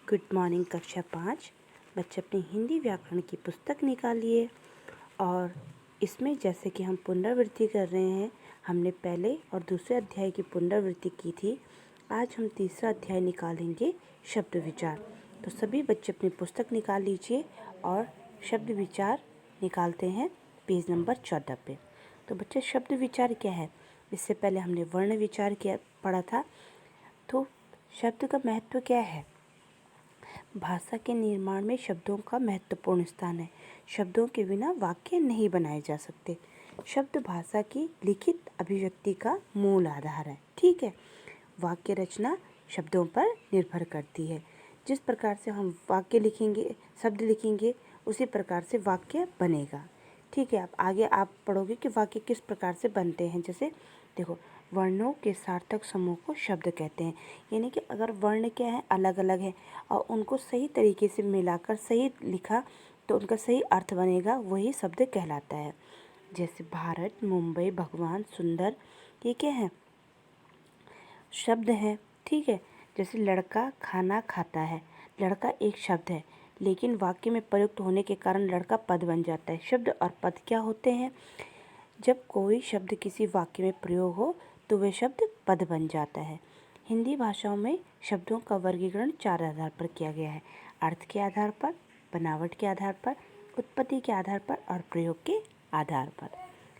Good morning कक्षा 5। बच्चे अपनी हिंदी व्याकरण की पुस्तक निकालिए और इसमें जैसे कि हम पुनरावृत्ति कर रहे हैं, हमने पहले और दूसरे अध्याय की पुनरावृत्ति की थी। आज हम तीसरा अध्याय निकालेंगे, शब्द विचार। तो सभी बच्चे अपनी पुस्तक निकाल लीजिए और शब्द विचार निकालते हैं पेज नंबर 14 पे। तो बच्चे शब्द विचार क्या है? इससे पहले हमने वर्ण विचार किया पढ़ा था। तो शब्द का महत्व क्या है? भाषा के निर्माण में शब्दों का महत्वपूर्ण स्थान है। शब्दों के बिना वाक्य नहीं बनाए जा सकते। शब्द भाषा की लिखित अभिव्यक्ति का मूल आधार है। ठीक है, वाक्य रचना शब्दों पर निर्भर करती है। जिस प्रकार से हम वाक्य लिखेंगे, शब्द लिखेंगे, उसी प्रकार से वाक्य बनेगा। ठीक है, अब आगे आप पढ़ोगे कि वाक्य किस प्रकार से बनते हैं। जैसे देखो, वर्णों के सार्थक समूह को शब्द कहते हैं। यानी कि अगर वर्ण क्या है, अलग अलग है और उनको सही तरीके से मिलाकर सही लिखा तो उनका सही अर्थ बनेगा, वही शब्द कहलाता है। जैसे भारत, मुंबई, भगवान, सुंदर, ये क्या है? शब्द हैं। ठीक है, जैसे लड़का खाना खाता है। लड़का एक शब्द है, लेकिन वाक्य में प्रयुक्त होने के कारण लड़का पद बन जाता है। शब्द और पद क्या होते हैं? जब कोई शब्द किसी वाक्य में प्रयोग हो तो वह शब्द पद बन जाता है। हिंदी भाषाओं में शब्दों का वर्गीकरण 4 आधार पर किया गया है: अर्थ के आधार पर, बनावट के आधार पर, उत्पत्ति के आधार पर और प्रयोग के आधार पर।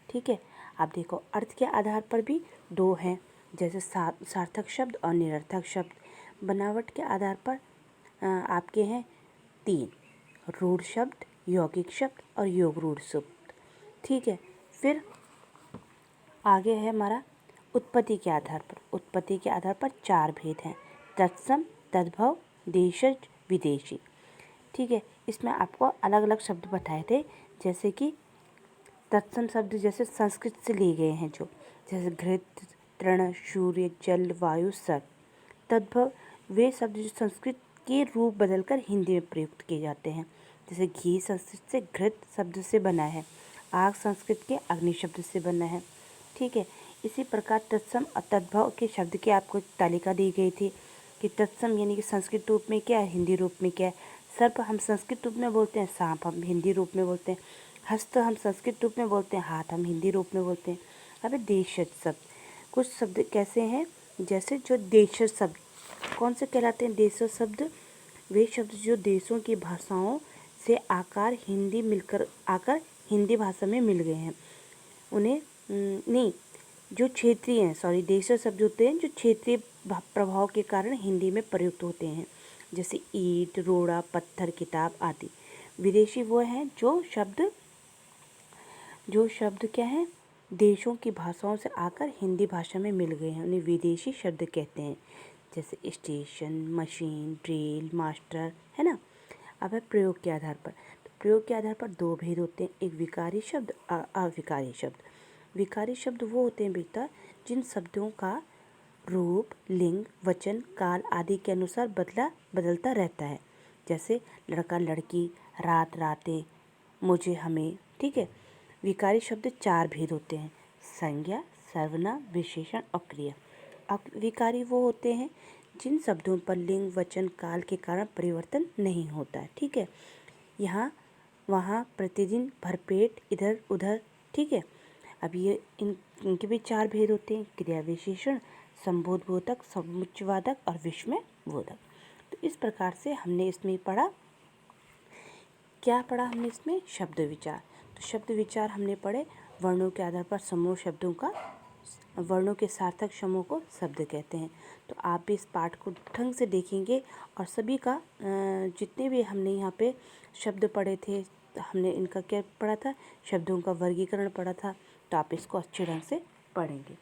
ठीक है, आप देखो अर्थ के आधार पर भी 2 हैं, जैसे सार्थक शब्द और निरर्थक शब्द। बनावट के आधार पर आपके हैं 3: रूढ़ शब्द, यौगिक शब्द और योग रूढ़ शब्द। ठीक है, फिर आगे है हमारा उत्पत्ति के आधार पर। उत्पत्ति के आधार पर 4 भेद हैं: तत्सम, तद्भव, देशज, विदेशी। ठीक है, इसमें आपको अलग अलग शब्द बताए थे। जैसे कि तत्सम शब्द जैसे संस्कृत से लिए गए हैं, जो जैसे घृत, तृण, सूर्य, जल, वायु, सर। तद्भव वे शब्द जो संस्कृत के रूप बदलकर हिंदी में प्रयुक्त किए जाते हैं। जैसे घी संस्कृत से घृत शब्द से बना है, आग संस्कृत के अग्नि शब्द से बना है। ठीक है, इसी प्रकार तत्सम और तद्भव के शब्द की आपको एक तालिका दी गई थी कि तत्सम यानी कि संस्कृत रूप में क्या है, हिंदी रूप में क्या है। सर्प हम संस्कृत रूप में बोलते हैं, सांप हम हिंदी रूप में बोलते हैं, हस्त हम संस्कृत रूप में बोलते हैं, हाथ हम हिंदी रूप में बोलते हैं। अब देशज शब्द, कुछ शब्द कैसे हैं, जैसे जो देशज शब्द कौन से कहलाते हैं? देशज शब्द वे शब्द जो देशों की भाषाओं से आकर हिंदी भाषा में मिल गए हैं। उन्हें नहीं, जो क्षेत्रीय हैं, सॉरी, देशज शब्द होते हैं जो क्षेत्रीय प्रभाव के कारण हिंदी में प्रयुक्त होते हैं, जैसे ईंट, रोड़ा, पत्थर, किताब आदि। विदेशी वो हैं जो शब्द क्या है, देशों की भाषाओं से आकर हिंदी भाषा में मिल गए हैं, उन्हें विदेशी शब्द कहते हैं। जैसे स्टेशन, मशीन, रेल, मास्टर, है ना। अब है प्रयोग के आधार पर। तो प्रयोग के आधार पर 2 भेद होते हैं, एक विकारी शब्द और अविकारी शब्द। विकारी शब्द वो होते हैं बेटा जिन शब्दों का रूप, लिंग, वचन, काल आदि के अनुसार बदलता रहता है। जैसे लड़का, लड़की, रात, रातें, मुझे, हमें। ठीक है, विकारी शब्द 4 भेद होते हैं: संज्ञा, सर्वनाम, विशेषण और क्रिया। अविकारी वो होते हैं जिन शब्दों पर लिंग, वचन, काल के कारण परिवर्तन नहीं होता है। ठीक है, यहाँ वहाँ, प्रतिदिन, भरपेट, इधर उधर। ठीक है, अब ये इनके भी 4 भेद होते हैं: क्रिया विशेषण, संबोधबोधक, समुच्चयवादक और विस्मयबोधक। तो इस प्रकार से हमने इसमें पढ़ा, क्या पढ़ा हमने इसमें? शब्द विचार। तो शब्द विचार हमने पढ़े, वर्णों के आधार पर समूह शब्दों का, वर्णों के सार्थक समूह को शब्द कहते हैं। तो आप भी इस पाठ को ढंग से देखेंगे और सभी का जितने भी हमने यहाँ पे शब्द पढ़े थे, हमने इनका क्या पढ़ा था, शब्दों का वर्गीकरण पढ़ा था। तो आप इसको अच्छे ढंग से पढ़ेंगे।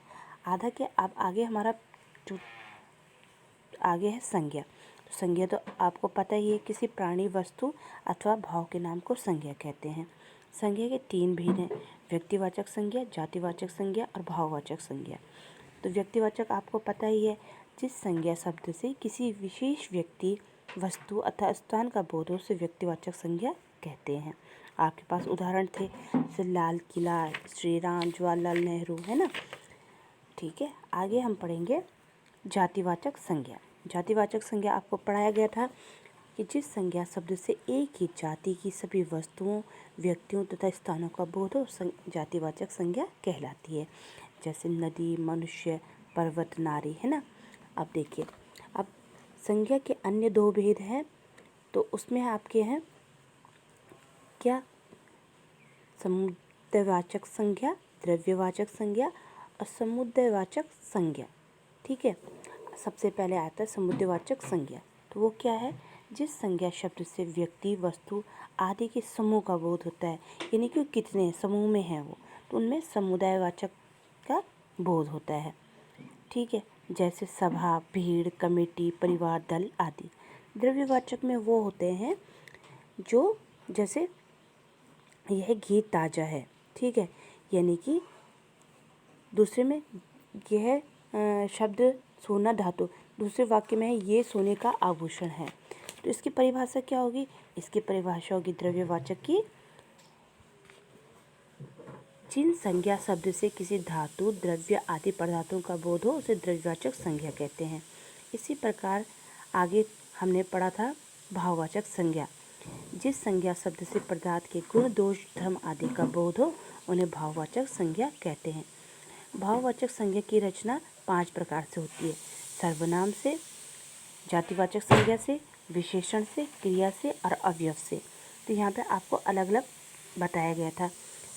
आधा के अब आगे हमारा जो आगे है संज्ञा। तो संज्ञा तो आपको पता ही है, किसी प्राणी, वस्तु अथवा भाव के नाम को संज्ञा कहते हैं। संज्ञा के 3 भेद हैं: व्यक्तिवाचक संज्ञा, जातिवाचक संज्ञा और भाववाचक संज्ञा। तो व्यक्तिवाचक आपको पता ही है, जिस संज्ञा शब्द से किसी विशेष व्यक्ति, वस्तु अथवा स्थान का बोध हो उसे व्यक्तिवाचक संज्ञा कहते हैं। आपके पास उदाहरण थे, जैसे लाल किला, श्री राम, जवाहरलाल नेहरू, है ना। ठीक है, आगे हम पढ़ेंगे जातिवाचक संज्ञा। जातिवाचक संज्ञा आपको पढ़ाया गया था कि जिस संज्ञा शब्द से एक ही जाति की सभी वस्तुओं, व्यक्तियों तथा स्थानों का बोध हो जातिवाचक संज्ञा कहलाती है। जैसे नदी, मनुष्य, पर्वत, नारी, है ना। अब देखिए, अब संज्ञा के अन्य दो भेद हैं, तो उसमें आपके हैं क्या, समुदायवाचक संज्ञा, द्रव्यवाचक संज्ञा और समुदायवाचक संज्ञा। ठीक है, सबसे पहले आता है समुदायवाचक संज्ञा। तो वो क्या है, जिस संज्ञा शब्द से व्यक्ति, वस्तु आदि के समूह का बोध होता है, यानी कि कितने समूह में हैं वो, तो उनमें समुदायवाचक का बोध होता है। ठीक है, जैसे सभा, भीड़, कमेटी, परिवार, दल आदि। द्रव्यवाचक में वो होते हैं जो, जैसे यह घी ताज़ा है, ठीक है, यानी कि दूसरे में यह शब्द सोना धातु, दूसरे वाक्य में है ये सोने का आभूषण है। तो इसकी परिभाषा क्या होगी, इसकी परिभाषा होगी द्रव्यवाचक की, जिन संज्ञा शब्द से किसी धातु, द्रव्य आदि पदार्थों का बोध हो उसे द्रव्यवाचक संज्ञा कहते हैं। इसी प्रकार आगे हमने पढ़ा था भाववाचक संज्ञा, जिस संज्ञा शब्द से पदार्थ के गुण, दोष, धर्म आदि का बोध हो उन्हें भाववाचक संज्ञा कहते हैं। भाववाचक संज्ञा की रचना 5 प्रकार से होती है, सर्वनाम से, जातिवाचक संज्ञा से, विशेषण से, क्रिया से और अवयव से। तो यहाँ पे आपको अलग अलग बताया गया था।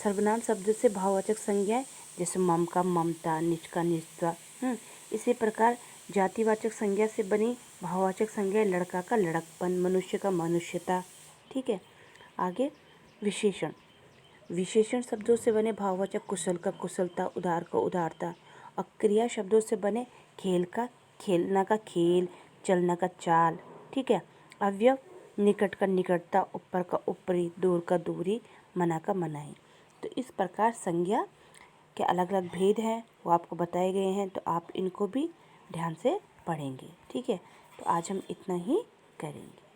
सर्वनाम शब्द से भाववाचक संज्ञाएं, जैसे मम का ममता, निज का निजता। इसी प्रकार जातिवाचक संज्ञा से बनी भाववाचक संज्ञा लड़का का लड़कपन, मनुष्य का मनुष्यता। ठीक है, आगे विशेषण, विशेषण शब्दों से बने भाववाचक कुशल का कुशलता, उदार का उदारता। और क्रिया शब्दों से बने खेल का खेलना का खेल, चलना का चाल। ठीक है, अवयव निकट का निकटता, ऊपर का ऊपरी, दूर का दूरी, मना का मनाही। तो इस प्रकार संज्ञा के अलग अलग भेद हैं, वो आपको बताए गए हैं, तो आप इनको भी ध्यान से पढ़ेंगे। ठीक है, तो आज हम इतना ही करेंगे।